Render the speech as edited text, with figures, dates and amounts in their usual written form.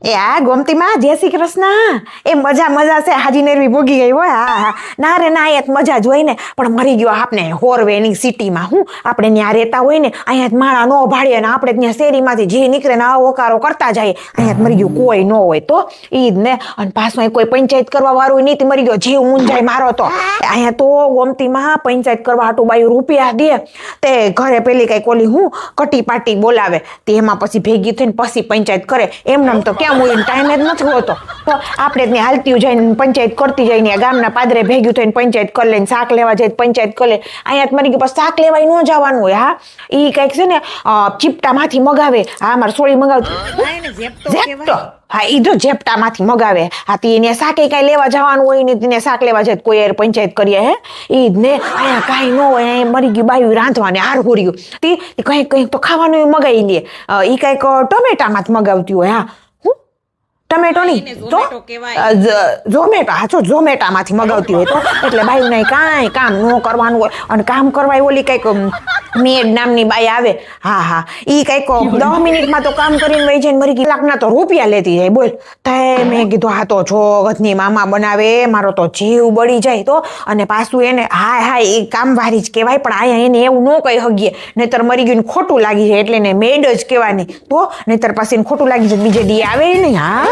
એ આ ગોમતીમાં જય શ્રી કૃષ્ણ. એ મજા છે, હાજી નેરવી ભોગી ગઈ હોય. હા ના રે ના, એ મજા જ હોય ને, પણ મરી ગયો આપણે હોરવેની સિટીમાં. હું આપણે ત્યાં રહેતા હોય ને, અહીંયા માળા ન ભાડીએ ને આપણે ત્યાં શેરીમાંથી જે નીકળે ને આવો ઓકારો કરતા જાય. અહીંયા મરી ગયું કોઈ ન હોય તો ઈ જ ને. અને પાછું કોઈ પંચાયત કરવા વાળું નહીં, મરી ગયો જીવ મૂંઝાય મારો તો. અહીંયા તો ગોમતીમાં પંચાયત કરવા હાટું બાયું રૂપિયા દે તે ઘરે પેલી કઈ ઓલી હું કટી પાટી બોલાવે તે એમાં પછી ભેગી થઈને પછી પંચાયત કરે. એમને તો ક્યાં ટાઈમ જ નથી હોતો. તો આપણે ત્યાં હાલતી જઈને પંચાયત કરતી જઈને ગામના પાદરે ભેગું થઈને પંચાયત કરી લઈને શાક લેવા જાય પંચાયત કરે. અહીંયા મરી ગયું શાક લેવાય ન જવાનું હોય. હા એ કંઈક છે ને ચીપટામાંથી મગાવે. હા મારે સોળી મગાવતી હા એ જો ઝેપટામાંથી મગાવે. હા તે એને શાકે કાંઈ લેવા જવાનું હોય ને તેને શાક લેવા જાય કોઈ યાર પંચાયત કરીએ. હે એ જ ને. અહીંયા કાંઈ ન હોય. અહીંયા મરી ગયું બાયું રાંધવાને હાર હોર્યું તે કંઈક તો ખાવાનું મગાવી લે. એ કંઈક ટમેટામાંથી મગાવતી હોય. હા ટમેટો નહીં તો ઝોમેટો. હા જો ઝોમેટામાંથી મગાવતી હોય તો એટલે બાયુને કાંઈ કામ ન કરવાનું હોય. અને કામ કરવા ઓલી કંઈક મેડ નામની બાઈ આવે. હા એ કંઈક 10 મિનિટમાં તો કામ કરીને વહી જાય. મરી કલાકના તો રૂપિયા લેતી જાય. બોલ તે મેં કીધું હા તો જો ગધની મામા બનાવે મારો તો જીવ બળી જાય તો. અને પાછું એને હા એ કામવાળી જ કહેવાય, પણ અહીંયા એને એવું ન કહી હગીએ નહીતર મરી ગયું ખોટું લાગી જાય. એટલે એને મેડ જ કહેવાની તો નહીતર પાછી ખોટું લાગી જાય બીજે દી આવે નહીં. હા